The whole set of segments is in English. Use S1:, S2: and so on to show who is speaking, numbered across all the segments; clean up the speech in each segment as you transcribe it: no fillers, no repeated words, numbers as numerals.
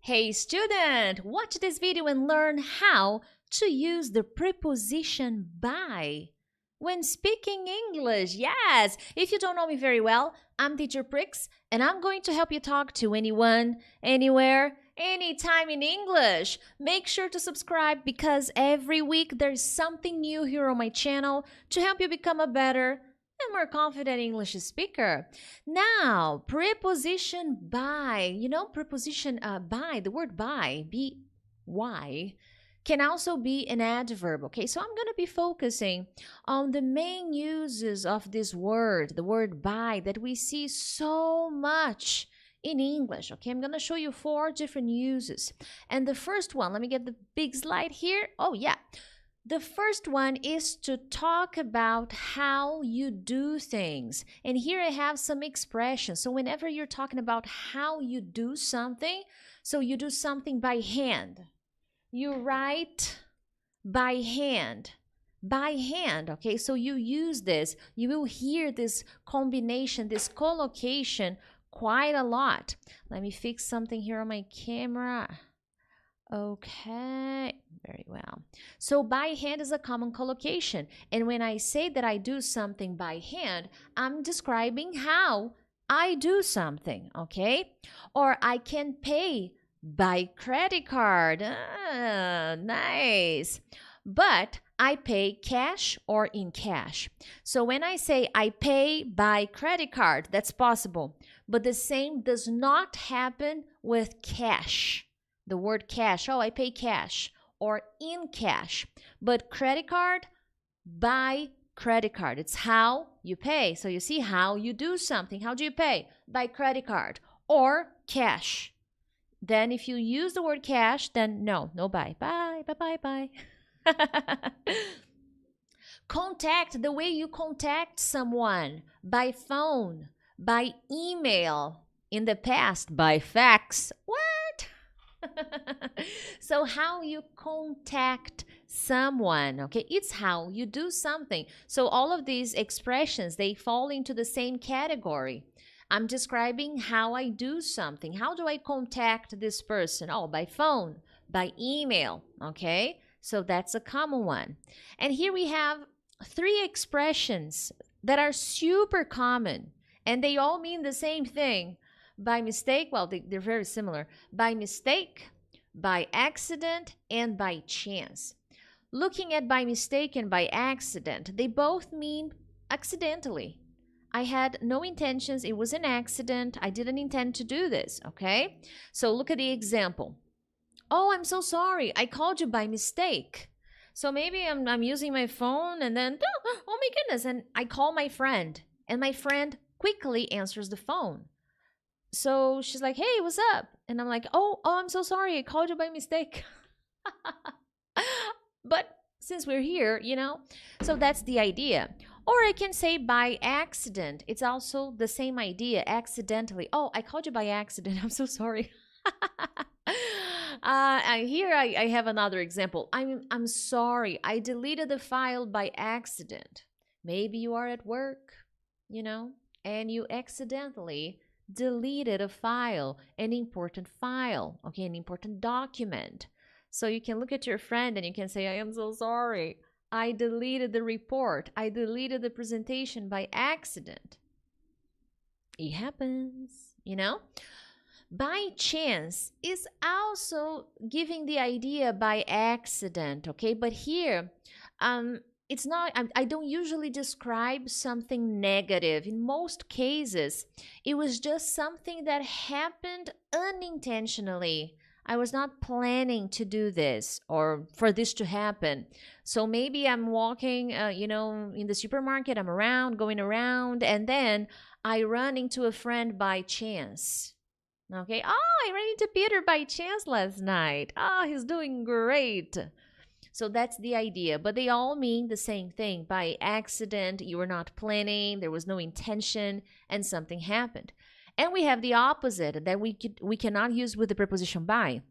S1: Hey student, watch this video and learn how to use the preposition by when speaking English. Yes, if you don't know me very well, I'm teacher Prix and I'm going to help you talk to anyone, anywhere, anytime in English. Make sure to subscribe because every week there's something new here on my channel to help you become a better and more confident English speaker. Now, preposition by. Preposition by, the word by, B-Y, can also be an adverb, okay? So I'm going to be focusing on the main uses of this word, the word by, that we see so much in English, okay? I'm going to show you 4 different uses. And the first one, let me get the big slide here. Oh, yeah. The first one is to talk about how you do things. And here I have some expressions. So whenever you're talking about how you do something, so you do something by hand. You write by hand. By hand, okay? So you use this. You will hear this combination, this collocation quite a lot. Let me fix something here on my camera. Okay, very well. So by hand is a common collocation. And when I say that I do something by hand, I'm describing how I do something, okay? Or I can pay by credit card. Nice. But I pay cash or in cash. So when I say I pay by credit card, that's possible. But the same does not happen with cash. The word cash, oh, I pay cash or in cash. But credit card, by credit card. It's how you pay. So you see how you do something. How do you pay? By credit card or cash. Then if you use the word cash, then no buy. Bye. Contact, the way you contact someone, by phone, by email, in the past, by fax. What? So how you contact someone, okay? It's how you do something. So all of these expressions, they fall into the same category. I'm describing how I do something. How do I contact this person? Oh, by phone, by email, okay? So that's a common one. And here we have 3 expressions that are super common, and they all mean the same thing. By mistake, well, they're very similar. By mistake, by accident, and by chance. Looking at by mistake and by accident, they both mean accidentally. I had no intentions. It was an accident. I didn't intend to do this, okay? So look at the example. Oh, I'm so sorry. I called you by mistake. So maybe I'm using my phone and then, oh my goodness, and I call my friend. And my friend quickly answers the phone. So she's like, hey, what's up? And I'm like, oh, I'm so sorry. I called you by mistake. But since we're here, so that's the idea. Or I can say by accident. It's also the same idea, accidentally. Oh, I called you by accident. I'm so sorry. Here I have another example. I'm sorry. I deleted the file by accident. Maybe you are at work, and you accidentally deleted a file, an important file, okay, an important document. So you can look at your friend and you can say, I am so sorry. I deleted the report. I deleted the presentation by accident. It happens, By chance is also giving the idea by accident, okay? But here, it's not, I don't usually describe something negative. In most cases, it was just something that happened unintentionally. I was not planning to do this or for this to happen. So maybe I'm walking, in the supermarket, I'm going around, and then I run into a friend by chance. Okay, oh, I ran into Peter by chance last night. Oh, he's doing great. So that's the idea, but they all mean the same thing. By accident, you were not planning, there was no intention, and something happened. And we have the opposite that we cannot use with the preposition by.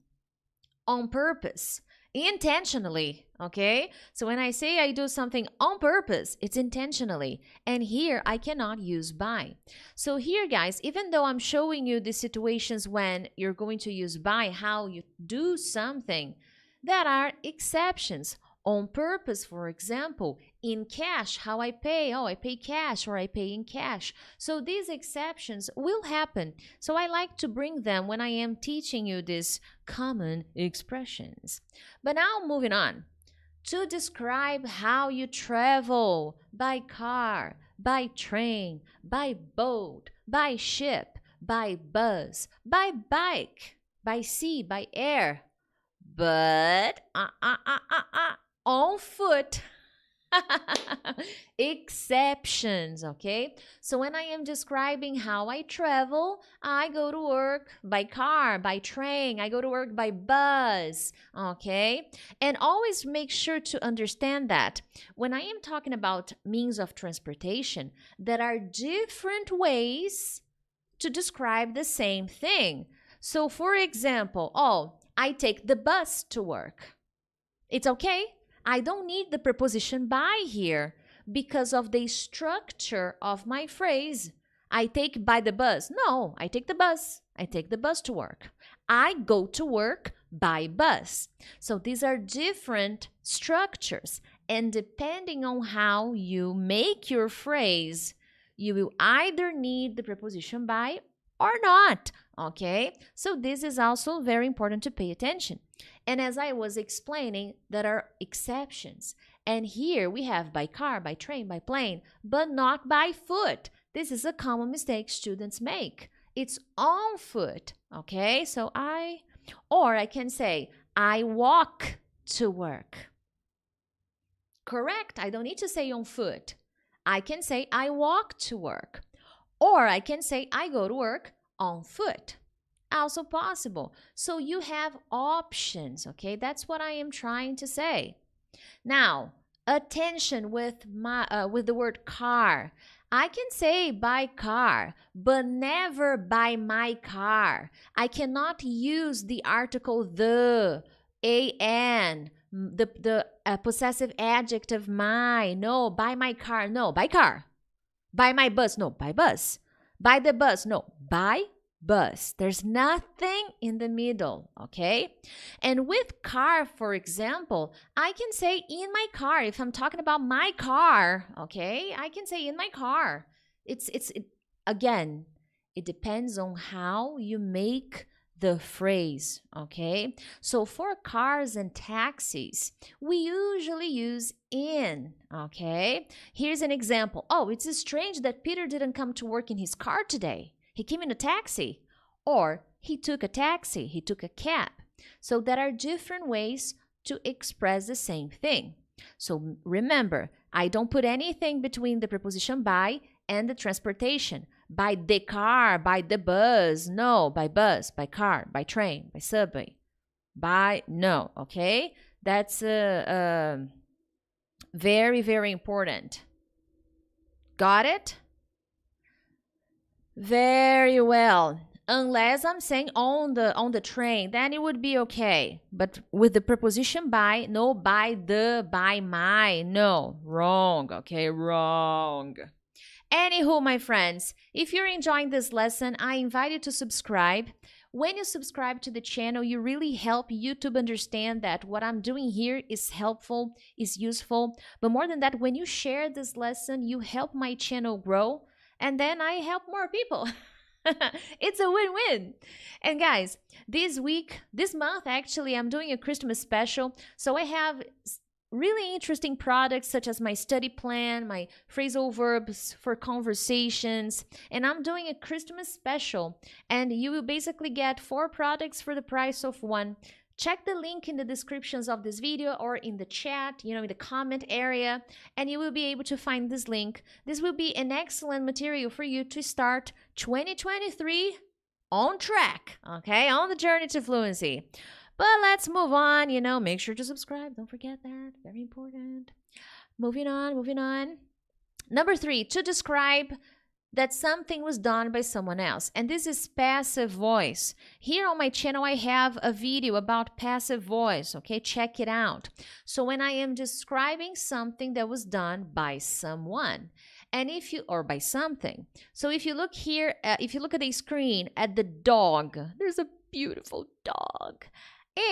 S1: On purpose. intentionally, okay? So when I say I do something on purpose, it's intentionally. And here I cannot use by. So here, guys, even though I'm showing you the situations when you're going to use by, how you do something, there are exceptions. On purpose, for example, in cash, how I pay. Oh, I pay cash or I pay in cash. So these exceptions will happen. So I like to bring them when I am teaching you these common expressions. But now moving on. To describe how you travel by car, by train, by boat, by ship, by bus, by bike, by sea, by air, but on foot. Exceptions, okay? So when I am describing how I travel, I go to work by car, by train, I go to work by bus, okay? And always make sure to understand that when I am talking about means of transportation, there are different ways to describe the same thing. So for example, I take the bus to work. It's okay. I don't need the preposition by here because of the structure of my phrase. I take by the bus. No, I take the bus. I take the bus to work. I go to work by bus. So these are different structures. And depending on how you make your phrase, you will either need the preposition by or not. Okay, so this is also very important to pay attention. And as I was explaining, there are exceptions. And here we have by car, by train, by plane, but not by foot. This is a common mistake students make. It's on foot, okay? So I can say, I walk to work. Correct, I don't need to say on foot. I can say, I walk to work. Or I can say, I go to work on foot. Also possible. So you have options, okay? That's what I am trying to say. Now, attention with the word car. I can say by car, but never by my car. I cannot use the article the, an, the possessive adjective my. No, by my car. No, by car. By my bus. No, by bus. By the bus. No, by bus. There's nothing in the middle, okay? And with car, for example, I can say in my car. If I'm talking about my car, okay, I can say in my car. Again, it depends on how you make the phrase, okay? So for cars and taxis, we usually use in, okay? Here's an example. Oh, it's strange that Peter didn't come to work in his car today. He came in a taxi, or he took a taxi, he took a cab. So there are different ways to express the same thing. So remember, I don't put anything between the preposition by and the transportation. By the car, by the bus, no, by bus, by car, by train, by subway, by, no, okay? That's very, very important. Got it? Very well. Unless I'm saying on the train, then it would be okay. But with the preposition by, no, by the, by my, no, wrong, okay, wrong. Anywho, my friends, if you're enjoying this lesson, I invite you to subscribe. When you subscribe to the channel, you really help YouTube understand that what I'm doing here is helpful, is useful. But more than that, when you share this lesson, you help my channel grow, and then I help more people. It's a win-win. And guys, this month, actually, I'm doing a Christmas special. So I have really interesting products such as my study plan, my phrasal verbs for conversations, and I'm doing a Christmas special, and you will basically get 4 products for the price of 1. Check the link in the descriptions of this video or in the chat, in the comment area, and you will be able to find this link. This will be an excellent material for you to start 2023 on track, okay, on the journey to fluency. But let's move on, make sure to subscribe. Don't forget that. Very important. Moving on. Number 3, to describe that something was done by someone else. And this is passive voice. Here on my channel, I have a video about passive voice, okay? Check it out. So when I am describing something that was done by someone, and if you, or by something. So if you look here, if you look at the screen at the dog, there's a beautiful dog.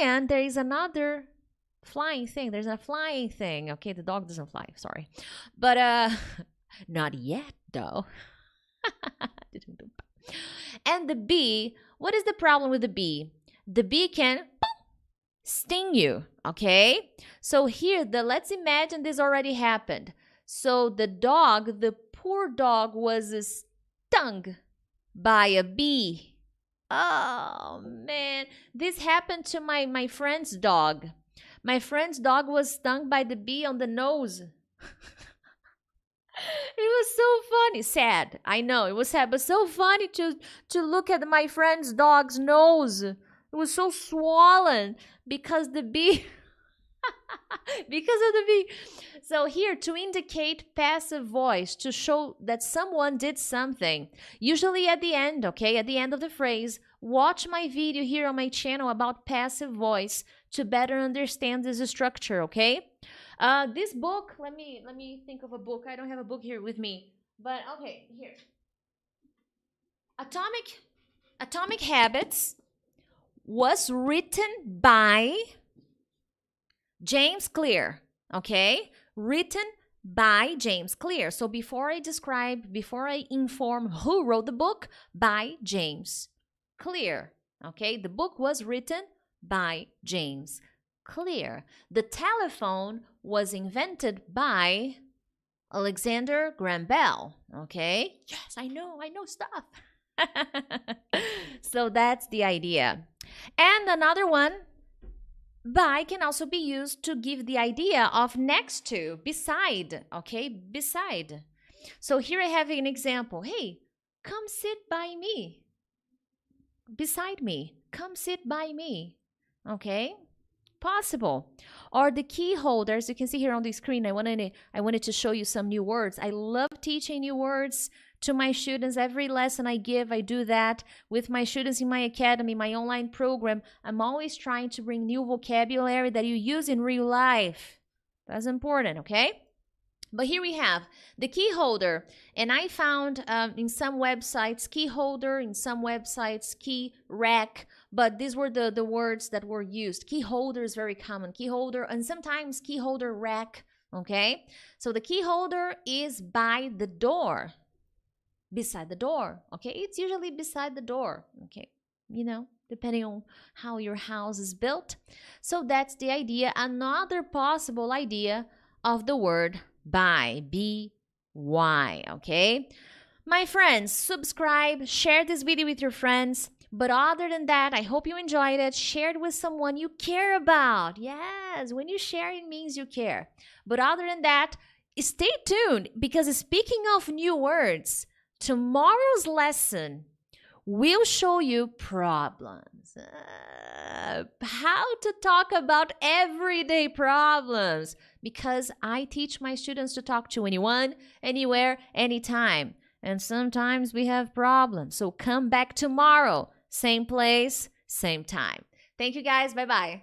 S1: And there is another flying thing. There's a flying thing. Okay, the dog doesn't fly, sorry. But not yet though. And the bee, what is the problem with the bee? The bee can sting you, okay? So here, let's imagine this already happened. So the dog, the poor dog, was stung by a bee. Oh man, this happened to my friend's dog. My friend's dog was stung by the bee on the nose. It was so funny. Sad, I know, it was sad, but so funny to look at my friend's dog's nose. It was so swollen because the bee... because of the bee. So here, to indicate passive voice, to show that someone did something, usually at the end, okay, at the end of the phrase, watch my video here on my channel about passive voice to better understand this structure, okay? This book, let me think of a book. I don't have a book here with me, but okay, here. Atomic Habits was written by James Clear, okay? Written by James Clear. So before I inform who wrote the book, by James Clear, okay? The book was written by James Clear. The telephone was invented by Alexander Graham Bell, okay? Yes, I know stuff. So that's the idea. And another one, by can also be used to give the idea of next to, beside, okay? Beside. So here I have an example. Hey, come sit by me. Beside me. Come sit by me. Okay? Possible. Or the key holder, as you can see here on the screen, I wanted to show you some new words. I love teaching new words to my students. Every lesson I give, I do that with my students in my academy, my online program. I'm always trying to bring new vocabulary that you use in real life. That's important, okay? But here we have the key holder, and I found in some websites key holder, in some websites key rack, but these were the words that were used. Key holder is very common, key holder, and sometimes key holder rack, okay? So the key holder is by the door. Beside the door, okay? It's usually beside the door, okay? You know, depending on how your house is built. So that's the idea. Another possible idea of the word by, B-Y, okay? My friends, subscribe, share this video with your friends. But other than that, I hope you enjoyed it. Share it with someone you care about. Yes, when you share, it means you care. But other than that, stay tuned, because speaking of new words, tomorrow's lesson will show you problems. How to talk about everyday problems, because I teach my students to talk to anyone, anywhere, anytime. And sometimes we have problems. So come back tomorrow, same place, same time. Thank you guys. Bye-bye.